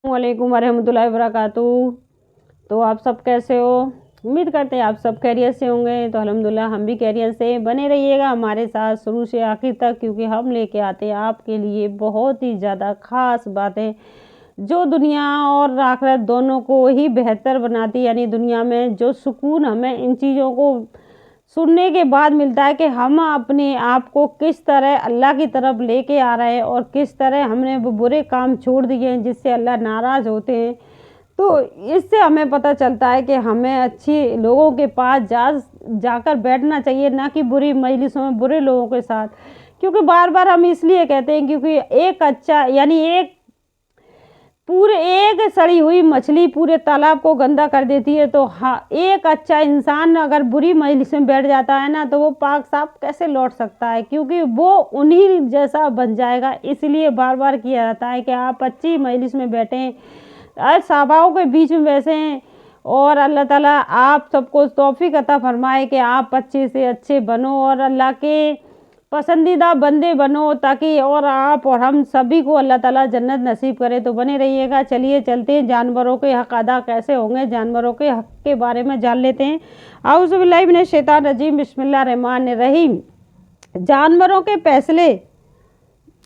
वालेकुम वरहमतुल्लाहि वबरकातुहू। तो आप सब कैसे हो? उम्मीद करते हैं आप सब खैरियत से होंगे। तो अल्हम्दुलिल्लाह हम भी खैरियत से। बने रहिएगा हमारे साथ शुरू से आखिर तक, क्योंकि हम लेके आते हैं आपके लिए बहुत ही ज़्यादा ख़ास बातें जो दुनिया और आखिरत दोनों को ही बेहतर बनाती है। यानी दुनिया में जो सुकून हमें इन चीज़ों को सुनने के बाद मिलता है कि हम अपने आप को किस तरह अल्लाह की तरफ लेके आ रहे हैं और किस तरह हमने वो बुरे काम छोड़ दिए हैं जिससे अल्लाह नाराज़ होते हैं। तो इससे हमें पता चलता है कि हमें अच्छी लोगों के पास जाकर बैठना चाहिए, ना कि बुरी मजलिसों में बुरे लोगों के साथ। क्योंकि बार बार हम इसलिए कहते हैं क्योंकि एक सड़ी हुई मछली पूरे तालाब को गंदा कर देती है। तो हाँ, एक अच्छा इंसान अगर बुरी मजलिस में बैठ जाता है ना, तो वो पाक साफ कैसे लौट सकता है, क्योंकि वो उन्हीं जैसा बन जाएगा। इसलिए बार बार किया जाता है कि आप अच्छी मजलिस में बैठें, सहाबाओं के बीच में बैठें, और अल्लाह ताला आप सबको तौफीक अता फरमाए कि आप अच्छे से अच्छे बनो और अल्लाह के पसंदीदा बंदे बनो, ताकि और आप और हम सभी को अल्लाह ताला जन्नत नसीब करे। तो बने रहिएगा। चलिए चलते हैं, जानवरों के हक अदा कैसे होंगे, जानवरों के हक के बारे में जान लेते हैं। आऊज़ु बिल्लाहि मिनश शैतानिर रजीम, बिस्मिल्लाहिर रहमानिर रहीम। जानवरों के फैसले।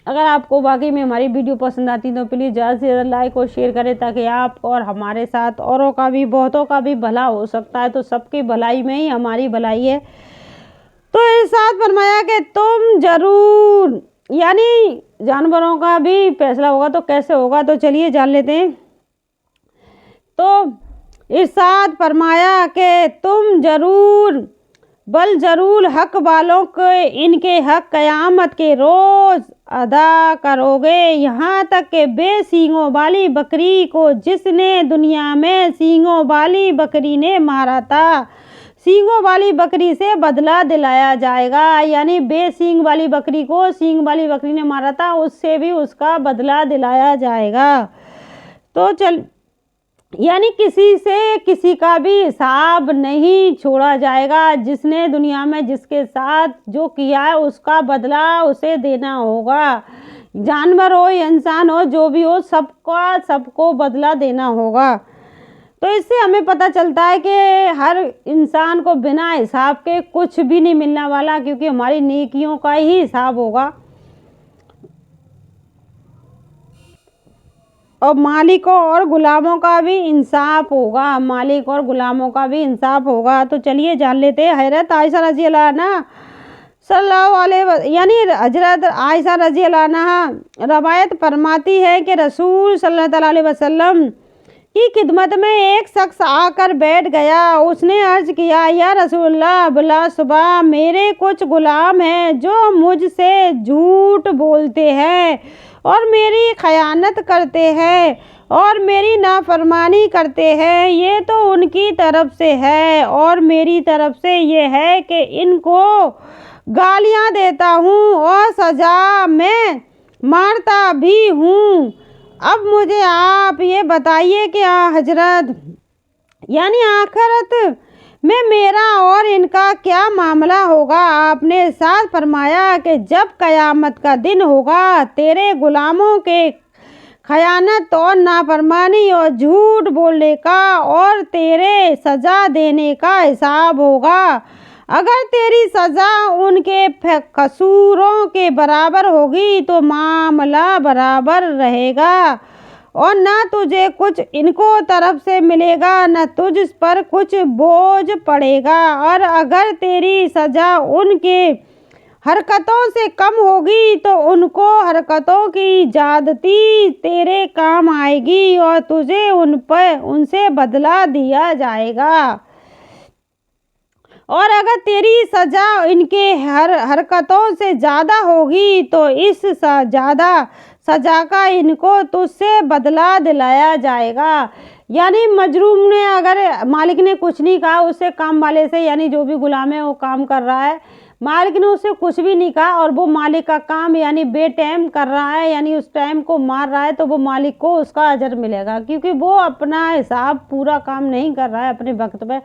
अगर आपको वाकई में हमारी वीडियो पसंद आती तो प्लीज़ ज़्यादा से ज़्यादा लाइक और शेयर करें, ताकि आप और हमारे साथ औरों का भी, बहुतों का भी भला हो सकता है। तो सबकी भलाई में ही हमारी भलाई है। तो इरशाद फरमाया कि तुम जरूर, यानी जानवरों का भी फैसला होगा तो कैसे होगा, तो चलिए जान लेते हैं। तो इरशाद फरमाया कि तुम जरूर बल जरूर हक वालों के इनके हक क़यामत के रोज़ अदा करोगे। यहाँ तक कि बेसींगों वाली बकरी को जिसने दुनिया में सींगों वाली बकरी ने मारा था, सींगों वाली बकरी से बदला दिलाया जाएगा। यानी बेसींग वाली बकरी को सींग वाली बकरी ने मारा था, उससे भी उसका बदला दिलाया जाएगा। तो यानी किसी से किसी का भी हिसाब नहीं छोड़ा जाएगा। जिसने दुनिया में जिसके साथ जो किया है उसका बदला उसे देना होगा। जानवर हो या इंसान हो, जो भी हो, सबको बदला देना होगा। तो इससे हमें पता चलता है कि हर इंसान को बिना हिसाब के कुछ भी नहीं मिलने वाला, क्योंकि हमारी नेकियों का ही हिसाब होगा और मालिकों और गुलामों का भी इंसाफ होगा। मालिक और गुलामों का भी इंसाफ होगा। तो चलिए जान लेते हैं। हज़रत आयशा रज़ी अल्लाह अन्हा सल्लल्लाहु अलैहि, यानी हज़रत आयशा रज़ी अल्लाह अन्हा रवायत फरमाती है कि रसूल सल्लल्लाहु अलैहि वसल्लम की खिदमत में एक शख्स आकर बैठ गया। उसने अर्ज़ किया, या रसूलल्लाह, बिला सुबह मेरे कुछ गुलाम हैं जो मुझसे झूठ बोलते हैं और मेरी खयानत करते हैं और मेरी नाफरमानी करते हैं। ये तो उनकी तरफ से है और मेरी तरफ से ये है कि इनको गालियां देता हूँ और सज़ा में मारता भी हूँ। अब मुझे आप ये बताइए कि हजरत, यानी आखिरत में मेरा और इनका क्या मामला होगा। आपने इरशाद फरमाया कि जब क़यामत का दिन होगा, तेरे गुलामों के खयानत और नाफरमानी और झूठ बोलने का और तेरे सज़ा देने का हिसाब होगा। अगर तेरी सज़ा उनके कसूरों के बराबर होगी तो मामला बराबर रहेगा और ना तुझे कुछ इनको तरफ से मिलेगा, न तुझ पर कुछ बोझ पड़ेगा। और अगर तेरी सज़ा उनके हरकतों से कम होगी तो उनको हरकतों की ज़्यादती तेरे काम आएगी और तुझे उनसे बदला दिया जाएगा। और अगर तेरी सज़ा इनके हरकतों से ज़्यादा होगी तो इस ज़्यादा सज़ा का इनको तुझसे बदला दिलाया जाएगा। यानी मजरूम ने, अगर मालिक ने कुछ नहीं कहा उससे, काम वाले से, यानी जो भी गुलाम है वो काम कर रहा है, मालिक ने उससे कुछ भी नहीं कहा और वो मालिक का काम यानी बेटाइम कर रहा है, यानी उस टाइम को मार रहा है, तो वो मालिक को उसका अजर मिलेगा, क्योंकि वो अपना हिसाब पूरा काम नहीं कर रहा है अपने वक्त पे।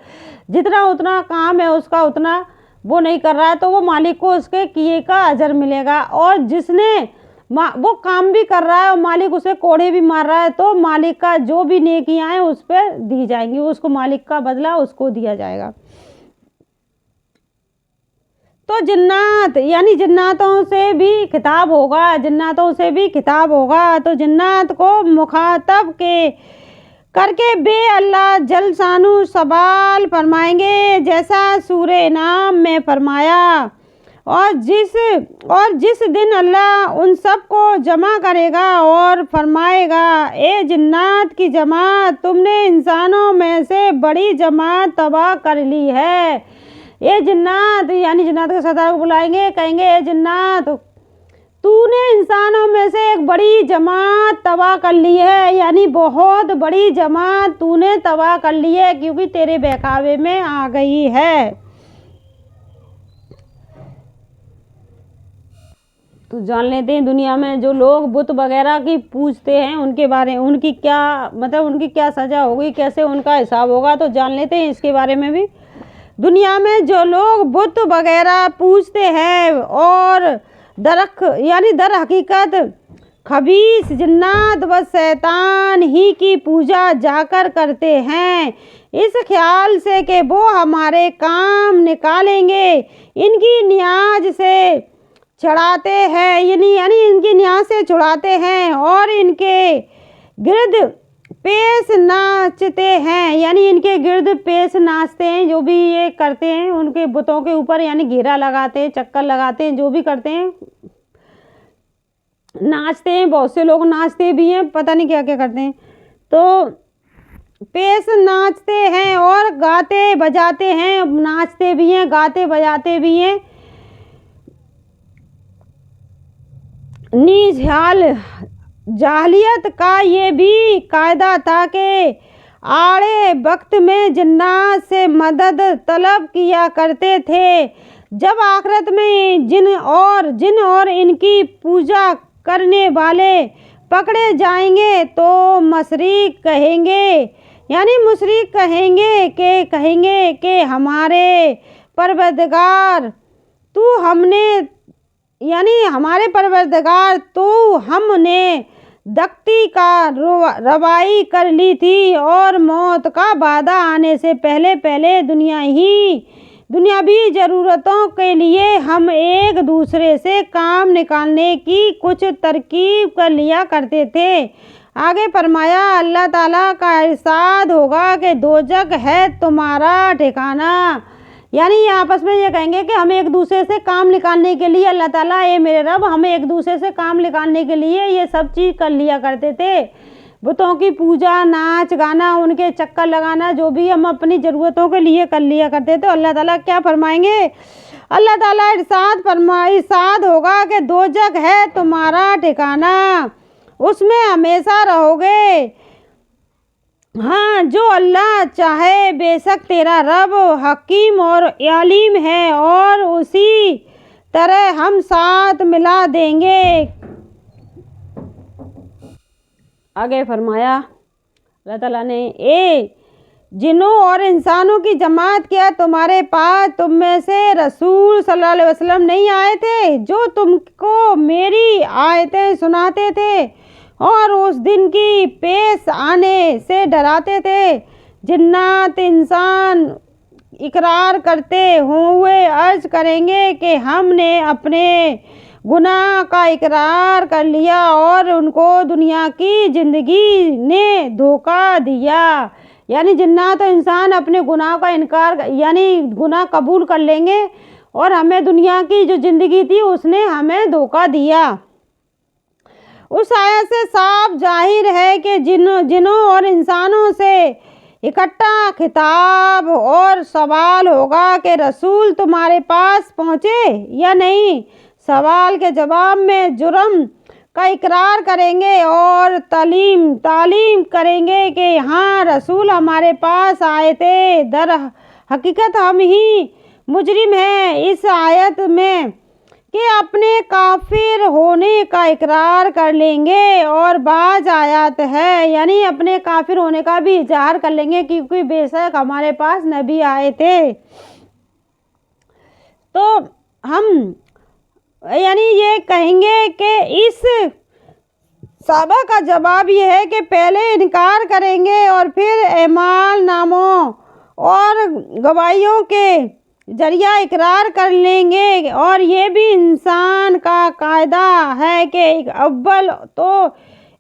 जितना उतना काम है उसका उतना वो नहीं कर रहा है, तो वो मालिक को उसके किए का अजर मिलेगा। और जिसने वो काम भी कर रहा है और मालिक उसे कोड़े भी मार रहा है, तो मालिक का जो भी नेकियां हैं उस पर दी जाएंगी, उसको मालिक का बदला उसको दिया जाएगा। तो जिन्नात यानी जिन्नातों से भी खिताब होगा, जिन्नातों से भी खिताब होगा। तो जिन्नात को मुखातब के करके बे अल्लाह जलशानु सवाल फरमाएंगे, जैसा सूरे नाम में फरमाया। और जिस दिन अल्लाह उन सब को जमा करेगा और फरमाएगा, ए जिन्नात की जमात, तुमने इंसानों में से बड़ी जमात तबाह कर ली है। ये जिन्नात यानी जिन्नात के सरदार को बुलाएंगे, कहेंगे, ए जिन्नात, तूने इंसानों में से एक बड़ी जमात तबाह कर ली है, यानी बहुत बड़ी जमात तूने तबाह कर ली है, क्योंकि तेरे बहकावे में आ गई है। तो जान लेते हैं दुनिया में जो लोग बुत वगैरह की पूजते हैं उनके बारे में, उनकी क्या सज़ा होगी, कैसे उनका हिसाब होगा, तो जान लेते हैं इसके बारे में भी। दुनिया में जो लोग बुत वगैरह पूजते हैं और दर हकीकत खबीस जिन्नात व शैतान ही की पूजा जाकर करते हैं, इस ख्याल से कि वो हमारे काम निकालेंगे, इनकी न्याज से चढ़ाते हैं, यानी इनकी न्याज से छुड़ाते हैं और इनके गिर्द पेश नाचते हैं, यानी इनके गिर्द पेश नाचते हैं। जो भी ये करते हैं उनके बुतों के ऊपर यानी घेरा लगाते हैं, चक्कर लगाते हैं, जो भी करते हैं, नाचते हैं। बहुत से लोग नाचते भी हैं, पता नहीं क्या क्या करते हैं। तो पेश नाचते हैं और गाते बजाते हैं, नाचते भी हैं, गाते बजाते भी हैं। निजाल जाहलियत का ये भी कायदा था कि आड़े वक्त में जिन्नात से मदद तलब किया करते थे। जब आखिरत में जिन और इनकी पूजा करने वाले पकड़े जाएंगे तो मुशरिक कहेंगे कि हमारे परवरदिगार तो हमने दख्ती का रवाई कर ली थी और मौत का वादा आने से पहले दुनियावी ज़रूरतों के लिए हम एक दूसरे से काम निकालने की कुछ तरकीब कर लिया करते थे। आगे फरमाया, अल्लाह ताला का इरशाद होगा कि दोज़ख है तुम्हारा ठिकाना, यानी आपस में ये कहेंगे कि हमें एक दूसरे से काम निकालने के लिए अल्लाह ताला, ये मेरे रब, हमें एक दूसरे से काम निकालने के लिए ये सब चीज़ कर लिया करते थे। बुतों की पूजा, नाच गाना, उनके चक्कर लगाना, जो भी हम अपनी ज़रूरतों के लिए कर लिया करते थे। अल्लाह ताला क्या फरमाएंगे? अल्लाह ताला इरशाद होगा कि दोज़ख है तुम्हारा ठिकाना, उसमें हमेशा रहोगे। हाँ, जो अल्लाह चाहे, बेशक तेरा रब हकीम और आलिम है, और उसी तरह हम साथ मिला देंगे। आगे फरमाया अल्लाह ताला ने, ए जिन्नों और इंसानों की जमात, क्या तुम्हारे पास तुम में से रसूल सल्लल्लाहु अलैहि वसल्लम नहीं आए थे जो तुमको मेरी आयतें सुनाते थे और उस दिन की पेश आने से डराते थे? जिन्नात इंसान इकरार करते हुए अर्ज करेंगे कि हमने अपने गुनाह का इकरार कर लिया और उनको दुनिया की ज़िंदगी ने धोखा दिया। यानी जिन्नात और इंसान अपने गुनाह का इनकार यानी गुनाह कबूल कर लेंगे और हमें दुनिया की जो ज़िंदगी थी उसने हमें धोखा दिया। उस आयत से साफ जाहिर है कि जिन्नों और इंसानों से इकट्ठा खिताब और सवाल होगा कि रसूल तुम्हारे पास पहुँचे या नहीं। सवाल के जवाब में जुर्म का इकरार करेंगे और तालीम करेंगे कि हाँ, रसूल हमारे पास आए थे, दर हकीकत हम ही मुजरिम हैं। इस आयत में कि अपने काफिर होने का इकरार कर लेंगे और बाज आयत है यानी अपने काफिर होने का भी इजहार कर लेंगे, क्योंकि बेशक हमारे पास नबी आए थे। तो हम यानी ये कहेंगे कि इस साबा का जवाब ये है कि पहले इनकार करेंगे और फिर एमाल नामों और गवाहियों के जरिया इकरार कर लेंगे। और ये भी इंसान का कायदा है कि अव्वल तो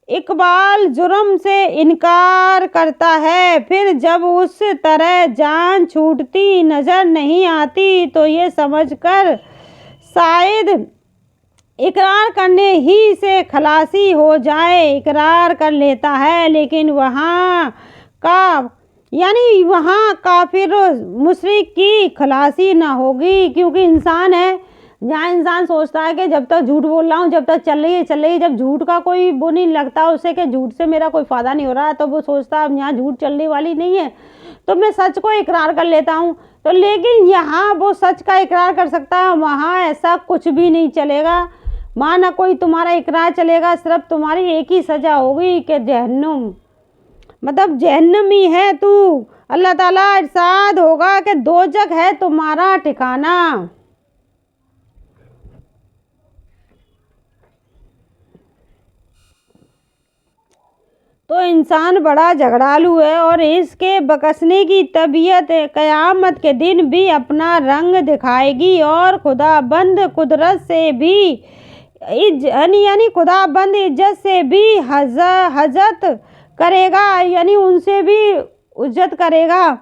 इकबाल जुर्म से इनकार करता है, फिर जब उस तरह जान छूटती नज़र नहीं आती तो ये समझकर शायद इकरार करने ही से खलासी हो जाए, इकरार कर लेता है। लेकिन वहाँ का यानी वहाँ काफिर मुशरिक की खलासी ना होगी, क्योंकि इंसान है। जहाँ इंसान सोचता है कि जब तक झूठ बोल रहा हूँ, जब तक चल रही है, जब झूठ का कोई वो नहीं लगता उसे कि झूठ से मेरा कोई फ़ायदा नहीं हो रहा है, तो वो सोचता है अब यहाँ झूठ चलने वाली नहीं है तो मैं सच को इकरार कर लेता हूँ। तो लेकिन यहाँ वो सच का इकरार कर सकता है, वहाँ ऐसा कुछ भी नहीं चलेगा। वहाँ ना कोई तुम्हारा इकरार चलेगा, सिर्फ तुम्हारी एक ही सज़ा होगी कि जहन्नुम, मतलब जहन्नमी है तू। अल्लाह ताला इरशाद होगा कि दोजख है तुम्हारा ठिकाना। तो इंसान बड़ा झगड़ालू है और इसके बकसने की तबीयत क़यामत के दिन भी अपना रंग दिखाएगी और खुदाबंद कुदरत से भी यानी खुदाबंद इज्जत से भी हजत करेगा, यानी उनसे भी इज्जत करेगा।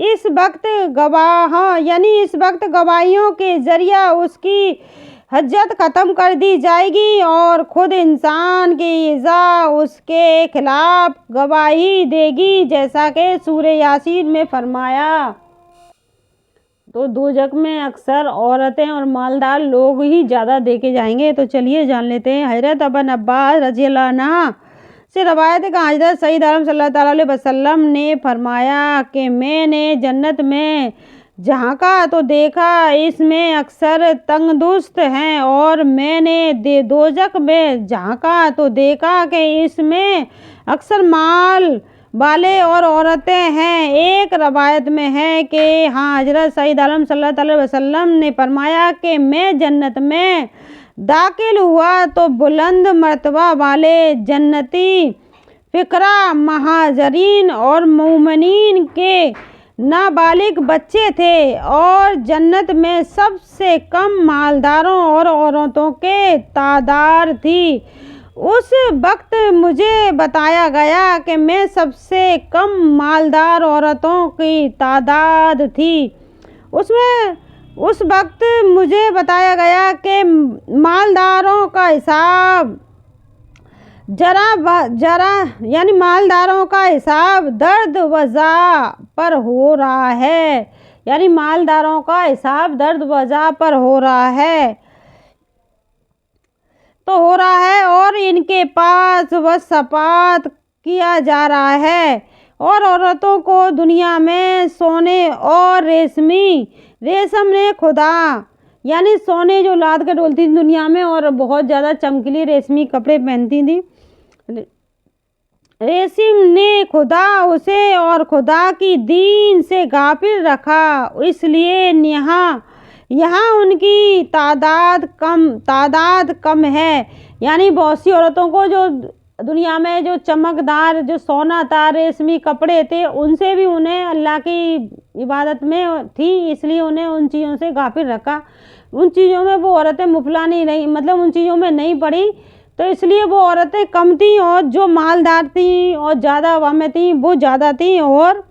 इस वक्त गवाहियों के जरिया उसकी हज्जत ख़त्म कर दी जाएगी और ख़ुद इंसान की इज़ा उसके खिलाफ गवाही देगी, जैसा कि सूरह यासीन में फरमाया। तो दोजख में अक्सर औरतें और मालदार लोग ही ज़्यादा देखे जाएंगे। तो चलिए जान लेते हैं। हज़रत इब्न अब्बास रज़ियल्लाहु अन्हु से रवायत है कि हज़रत सईद आलम सल्लल्लाहु अलैहि वसल्लम ने फरमाया कि मैंने जन्नत में झांका तो देखा इसमें अक्सर तंगदुस्त हैं, और मैंने दोजख में झांका तो देखा कि इसमें अक्सर माल वाले और औरतें हैं। एक रवायत में है कि हाँ, हज़रत सईद आलम सल्लल्लाहु अलैहि वसल्लम ने फरमाया कि मैं जन्नत में दाखिल हुआ तो बुलंद मर्तबा वाले जन्नती फ़िकरा महाजरीन और मोमिनीन के नाबालिग बच्चे थे, और जन्नत में सबसे कम मालदारों और औरतों के तादाद थी। उस वक्त मुझे बताया गया कि मैं सबसे कम मालदार औरतों की तादाद थी। उस वक्त मुझे बताया गया कि मालदारों का हिसाब जरा यानी मालदारों का हिसाब दर्द वज़ा पर हो रहा है, यानी मालदारों का हिसाब दर्द वज़ा पर हो रहा है और इनके पास वसपात किया जा रहा है, और औरतों को दुनिया में सोने और रेशम ने खुदा यानी सोने जो लाद कर डोलती थी दुनिया में, और बहुत ज़्यादा चमकीली रेशमी कपड़े पहनती थी। रेशम ने खुदा उसे और खुदा की दीन से गाफिल रखा, इसलिए यहाँ उनकी तादाद कम है। यानी बहुत सी औरतों को जो दुनिया में जो चमकदार जो सोना था, रेशमी कपड़े थे, उनसे भी उन्हें अल्लाह की इबादत में थी, इसलिए उन्हें उन चीज़ों से गाफिल रखा। उन चीज़ों में वो औरतें मुफला नहीं रही, मतलब उन चीज़ों में नहीं पड़ी, तो इसलिए वो औरतें कम थी, और जो मालदार थी और ज़्यादा अवाम में थी वो ज़्यादा थी। और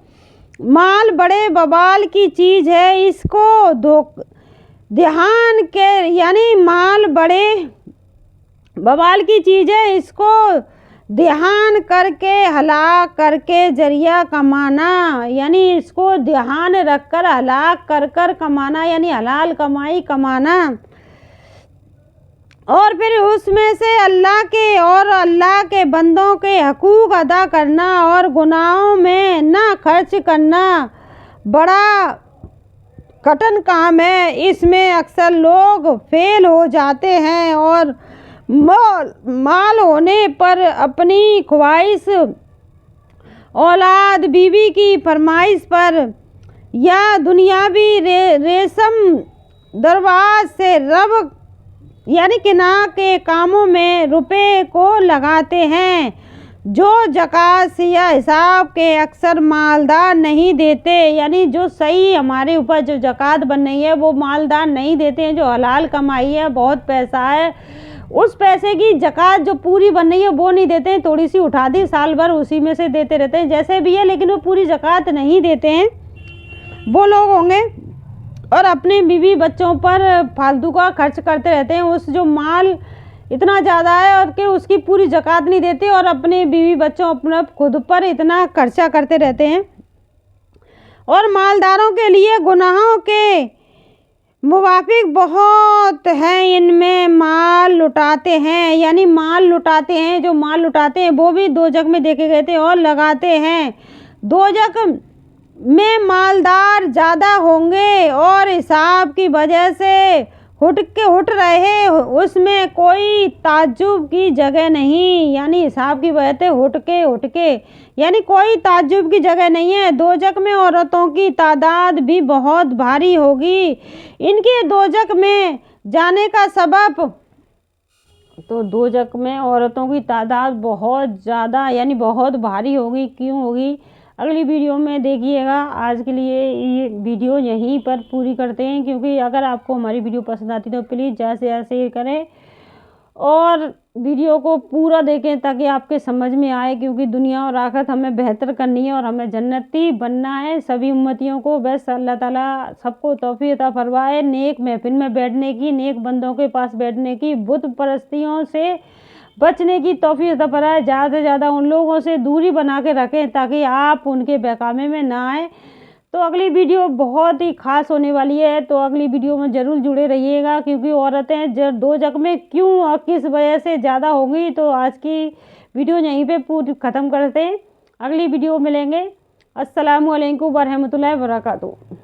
माल बड़े बवाल की चीज़ है, इसको ध्यान के यानी माल बड़े बवाल की चीज़ है, इसको ध्यान करके हलाक करके जरिया कमाना, यानी इसको ध्यान रखकर हलाक कर कमाना, यानी हलाल कमाई कमाना, और फिर उसमें से अल्लाह के बंदों के हकूक़ अदा करना और गुनाहों में ना खर्च करना बड़ा कठिन काम है। इसमें अक्सर लोग फेल हो जाते हैं और माल होने पर अपनी ख्वाहिश, औलाद, बीवी की फरमाइश पर या दुनियावी रेशम दरबार से रब यानी किना के कामों में रुपए को लगाते हैं, जो ज़कात या हिसाब के अक्सर मालदार नहीं देते। यानी जो सही हमारे ऊपर जो ज़कात बन रही है वो मालदार नहीं देते हैं। जो हलाल कमाई है, बहुत पैसा है, उस पैसे की ज़कात जो पूरी बन रही है वो नहीं देते हैं। थोड़ी सी उठा दी, साल भर उसी में से देते रहते हैं जैसे भी है, लेकिन वो पूरी ज़कात नहीं देते हैं। वो लोग होंगे और अपने बीवी बच्चों पर फालतू का खर्च करते रहते हैं। उस जो माल इतना ज़्यादा है और कि उसकी पूरी ज़कात नहीं देते और अपने बीवी बच्चों अपने खुद पर इतना खर्चा करते रहते हैं। और मालदारों के लिए गुनाहों के मुवाफिक बहुत हैं, इनमें माल लुटाते हैं। यानी माल लुटाते हैं, जो माल लुटाते हैं वो भी दोजख में देखे गए थे और लगाते हैं। दोजख में मालदार ज़्यादा होंगे और हिसाब की वजह से उठ रहे, उसमें कोई ताज्जुब की जगह नहीं। यानी हिसाब की वजह से उठ के यानी कोई ताज्जुब की जगह नहीं है। दोजख में औरतों की तादाद भी बहुत भारी होगी। इनके दोजख में जाने का सबब, तो दोजख में औरतों की तादाद बहुत ज़्यादा यानी बहुत भारी होगी। क्यों होगी, अगली वीडियो में देखिएगा। आज के लिए ये वीडियो यहीं पर पूरी करते हैं, क्योंकि अगर आपको हमारी वीडियो पसंद आती तो प्लीज़ ज़्यादा से ज़्यादा शेयर करें और वीडियो को पूरा देखें ताकि आपके समझ में आए, क्योंकि दुनिया और आखिरत हमें बेहतर करनी है और हमें जन्नती बनना है। सभी उम्मतियों को बस अल्लाह ताला सबको तौफीक अता फरमाए नेक महफिल में बैठने की, नेक बंदों के पास बैठने की, बुत परस्तियों से बचने की तौफीक अता फरमाए। ज़्यादा से ज़्यादा उन लोगों से दूरी बना के रखें ताकि आप उनके बहकावे में ना आए। तो अगली वीडियो बहुत ही ख़ास होने वाली है, तो अगली वीडियो में ज़रूर जुड़े रहिएगा, क्योंकि औरतें दोजख में क्यों और किस वजह से ज़्यादा होंगी। तो आज की वीडियो यहीं पे पूरी ख़त्म करते हैं, अगली वीडियो मिलेंगे। अस्सलामु अलैकुम व रहमतुल्लाहि व बरकातुहू।